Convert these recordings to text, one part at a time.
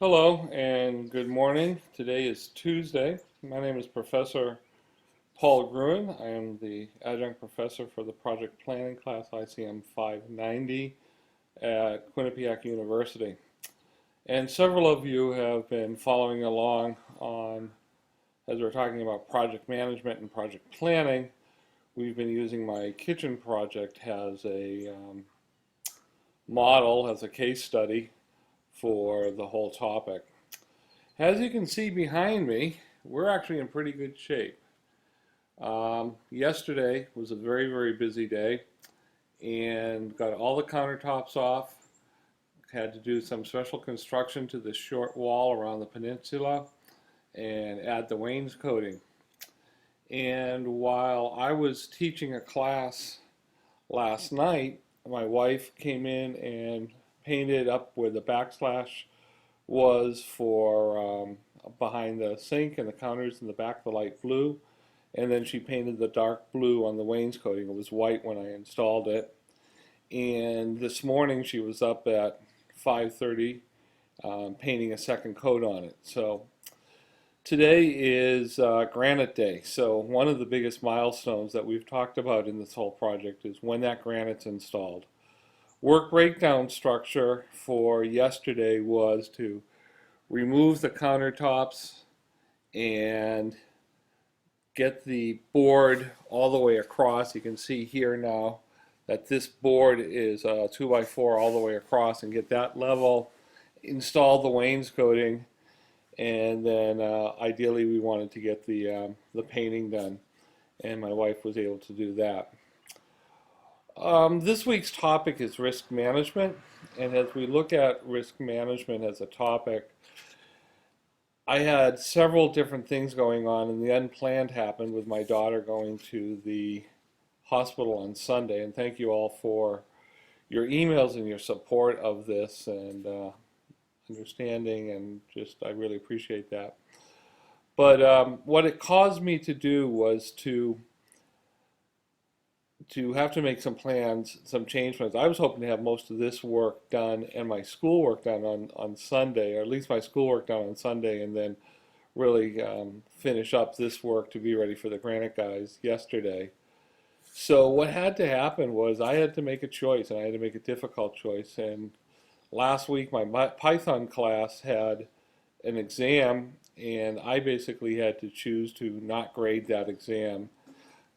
Hello and good morning. Today is Tuesday. My name is Professor Paul Gruhn. I am the adjunct professor for the project planning class ICM590 at Quinnipiac University. And several of you have been following along on, as we're talking about project management and project planning, we've been using my kitchen project as a model, as a case study for the whole topic. As you can see behind me, we're actually in pretty good shape. Yesterday was a very, very busy day and got all the countertops off. Had to do some special construction to the short wall around the peninsula and add the wainscoting. And while I was teaching a class last night, my wife came in and painted up where the backslash was for behind the sink and the counters in the back, the light blue, and then she painted the dark blue on the wainscoting. It was white when I installed it, and this morning she was up at 5:30 painting a second coat on it. So today is granite day. So one of the biggest milestones that we've talked about in this whole project is when that granite's installed. Work breakdown structure for yesterday was to remove the countertops and get the board all the way across. You can see here now that this board is 2x4 all the way across, and get that level, install the wainscoting, and then ideally we wanted to get the painting done, and my wife was able to do that. This week's topic is risk management, and as we look at risk management as a topic, I had several different things going on, and the unplanned happened with my daughter going to the hospital on Sunday, and thank you all for your emails and your support of this and understanding, and just I really appreciate that. But what it caused me to do was to have to make some plans, some change plans. I was hoping to have most of this work done and my schoolwork done on Sunday, or at least my schoolwork done on Sunday, and then really finish up this work to be ready for the granite guys yesterday. So what had to happen was I had to make a choice, and I had to make a difficult choice. And last week my Python class had an exam, and I basically had to choose to not grade that exam.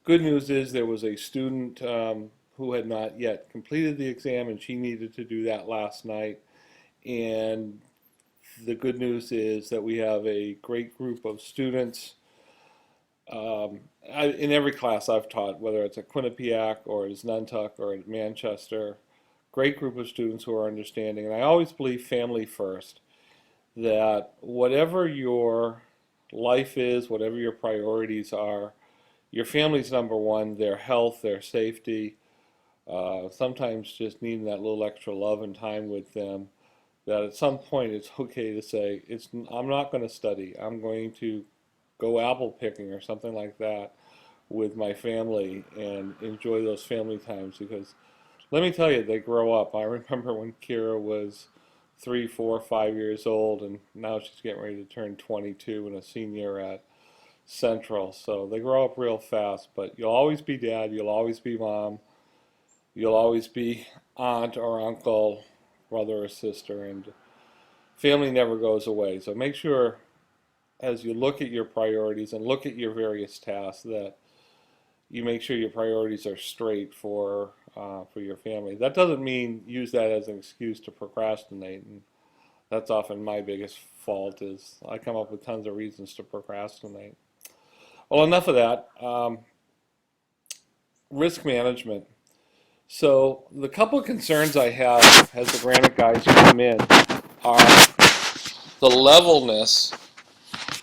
Good news is there was a student who had not yet completed the exam, and she needed to do that last night. And the good news is that we have a great group of students in every class I've taught, whether it's at Quinnipiac or at Nantucket or at Manchester. Great group of students who are understanding. And I always believe family first, that whatever your life is, whatever your priorities are, your family's number one, their health, their safety, sometimes just needing that little extra love and time with them, that at some point it's okay to say, I'm not going to study, I'm going to go apple picking or something like that with my family and enjoy those family times, because let me tell you, they grow up. I remember when Kira was 3, 4, 5 years old, and now she's getting ready to turn 22 and a senior at Central. So they grow up real fast, but you'll always be dad, you'll always be mom, you'll always be aunt or uncle, brother or sister, and family never goes away. So make sure as you look at your priorities and look at your various tasks that you make sure your priorities are straight for your family. That doesn't mean use that as an excuse to procrastinate, and that's often my biggest fault, is I come up with tons of reasons to procrastinate. Well, enough of that. Risk management. So the couple of concerns I have as the granite guys come in are the levelness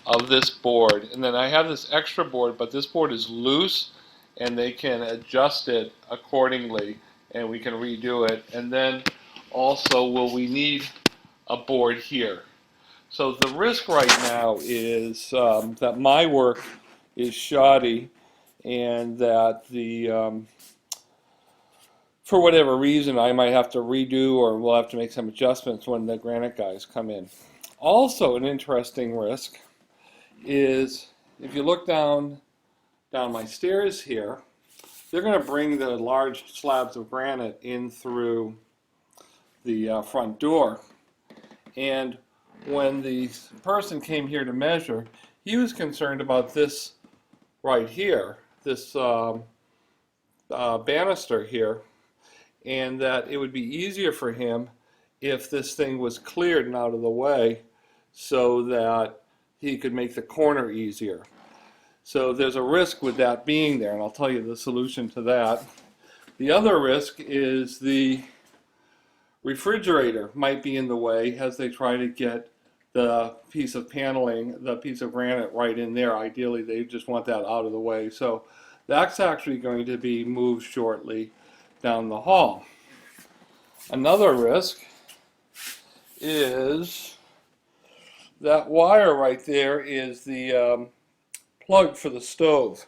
of this board. And then I have this extra board, but this board is loose, and they can adjust it accordingly, and we can redo it. And then also, will we need a board here? So the risk right now is that my work is shoddy, and that for whatever reason, I might have to redo or we'll have to make some adjustments when the granite guys come in. Also, an interesting risk is if you look down my stairs here, they're going to bring the large slabs of granite in through the front door. And when the person came here to measure, he was concerned about this right here, this banister here, and that it would be easier for him if this thing was cleared and out of the way so that he could make the corner easier. So there's a risk with that being there, and I'll tell you the solution to that. The other risk is the refrigerator might be in the way as they try to get the piece of paneling, the piece of granite right in there. Ideally, they just want that out of the way. So that's actually going to be moved shortly down the hall. Another risk is that wire right there is the plug for the stove.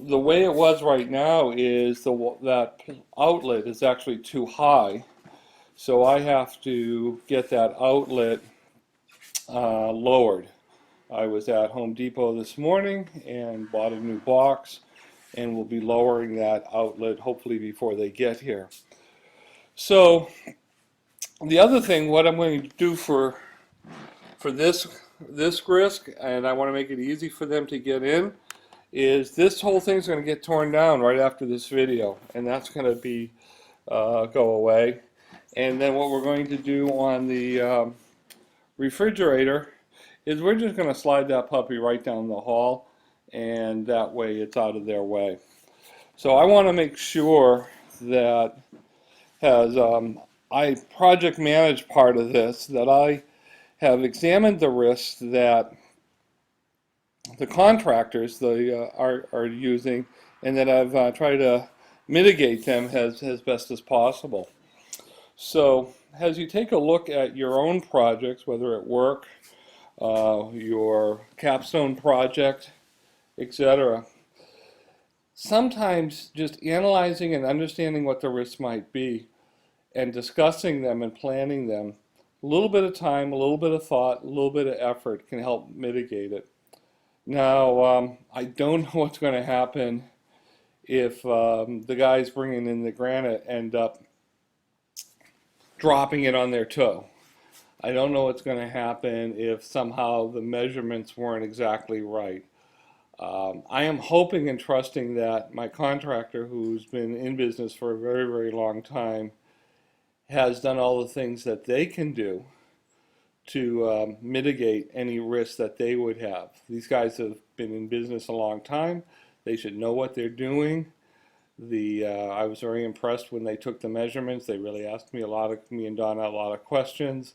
The way it was right now is that outlet is actually too high, so I have to get that outlet lowered. I was at Home Depot this morning and bought a new box, and we'll be lowering that outlet hopefully before they get here. So the other thing, what I'm going to do for this risk, and I want to make it easy for them to get in, is this whole thing's going to get torn down right after this video, and that's going to be go away. And then what we're going to do on the refrigerator is we're just going to slide that puppy right down the hall, and that way it's out of their way. So I want to make sure that as I project manage part of this, that I have examined the risks that the contractors are using, and that I've tried to mitigate them as best as possible. So as you take a look at your own projects, whether at work, your capstone project, etc., sometimes just analyzing and understanding what the risks might be and discussing them and planning them, a little bit of time, a little bit of thought, a little bit of effort can help mitigate it. Now, I don't know what's going to happen if the guys bringing in the granite end up dropping it on their toe. I don't know what's going to happen if somehow the measurements weren't exactly right. I am hoping and trusting that my contractor, who's been in business for a very, very long time, has done all the things that they can do to mitigate any risks that they would have. These guys have been in business a long time. They should know what they're doing. I was very impressed when they took the measurements. They really asked me and Donna a lot of questions.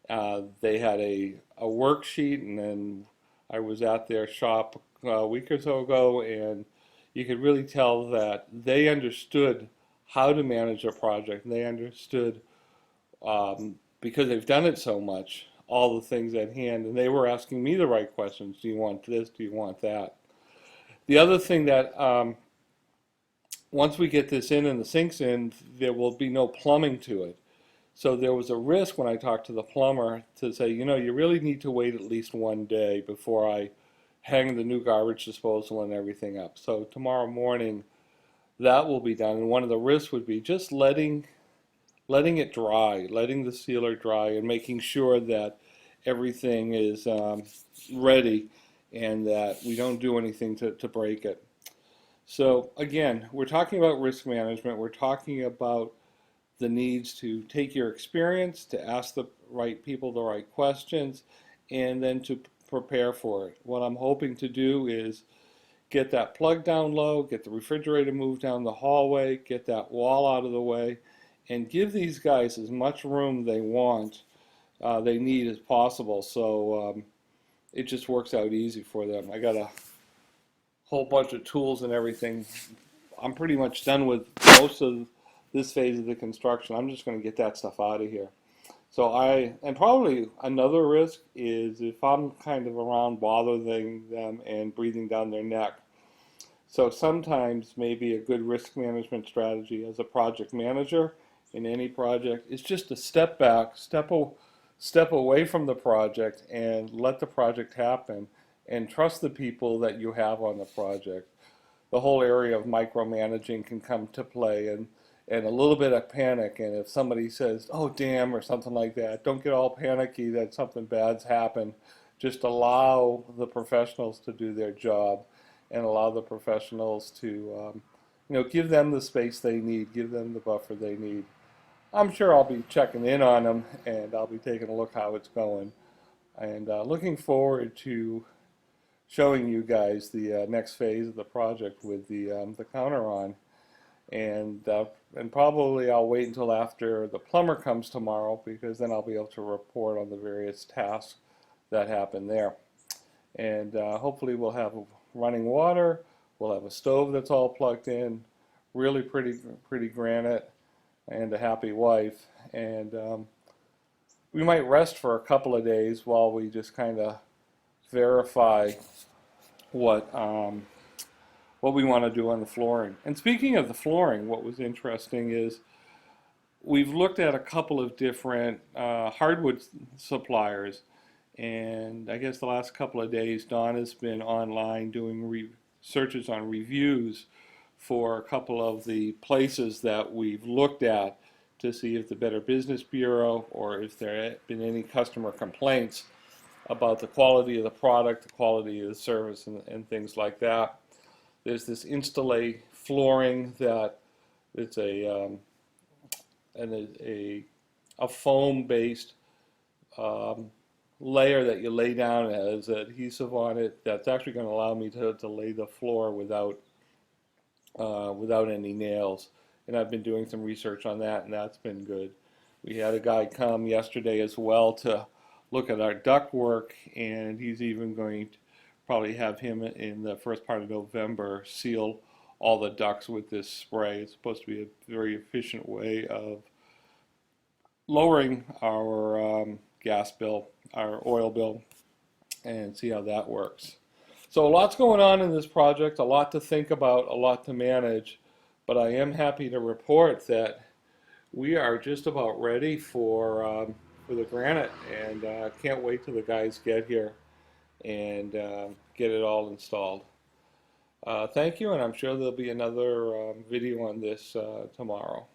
They had a worksheet, and then I was at their shop a week or so ago, and you could really tell that they understood how to manage a project. They understood, because they've done it so much, all the things at hand, and they were asking me the right questions. Do you want this? Do you want that? The other thing that once we get this in and the sink's in, there will be no plumbing to it. So there was a risk when I talked to the plumber to say, you know, you really need to wait at least one day before I hang the new garbage disposal and everything up. So tomorrow morning that will be done, and one of the risks would be just letting it dry, letting the sealer dry, and making sure that everything is ready and that we don't do anything to break it. So again, we're talking about risk management. We're talking about the needs to take your experience, to ask the right people the right questions, and then to prepare for it. What I'm hoping to do is get that plug down low, get the refrigerator moved down the hallway, get that wall out of the way, and give these guys as much room they need as possible, so it just works out easy for them. I got a whole bunch of tools and everything. I'm pretty much done with most of this phase of the construction. I'm just going to get that stuff out of here. So and probably another risk is if I'm kind of around bothering them and breathing down their neck. So sometimes maybe a good risk management strategy as a project manager in any project is just to step back, step away from the project and let the project happen and trust the people that you have on the project. The whole area of micromanaging can come to play, and a little bit of panic. And if somebody says, "Oh, damn," or something like that, don't get all panicky that something bad's happened. Just allow the professionals to do their job and allow the professionals to, give them the space they need, give them the buffer they need. I'm sure I'll be checking in on them and I'll be taking a look how it's going. And looking forward to showing you guys the next phase of the project with the counter on, and probably I'll wait until after the plumber comes tomorrow because then I'll be able to report on the various tasks that happen there, and hopefully we'll have running water, we'll have a stove that's all plugged in, really pretty granite, and a happy wife, and we might rest for a couple of days while we just kind of verify what what we want to do on the flooring. And speaking of the flooring, what was interesting is we've looked at a couple of different hardwood suppliers, and I guess the last couple of days Dawn has been online doing searches on reviews for a couple of the places that we've looked at to see if the Better Business Bureau or if there have been any customer complaints about the quality of the product, the quality of the service, and things like that. There's this Installay flooring that it's a foam-based layer that you lay down, and has adhesive on it that's actually going to allow me to lay the floor without any nails. And I've been doing some research on that, and that's been good. We had a guy come yesterday as well to look at our duct work, and he's even going to probably have him in the first part of November seal all the ducts with this spray. It's supposed to be a very efficient way of lowering our gas bill, our oil bill, and see how that works. So a lot's going on in this project, a lot to think about, a lot to manage, but I am happy to report that we are just about ready for the granite, and can't wait till the guys get here and get it all installed. Thank you, and I'm sure there'll be another video on this tomorrow.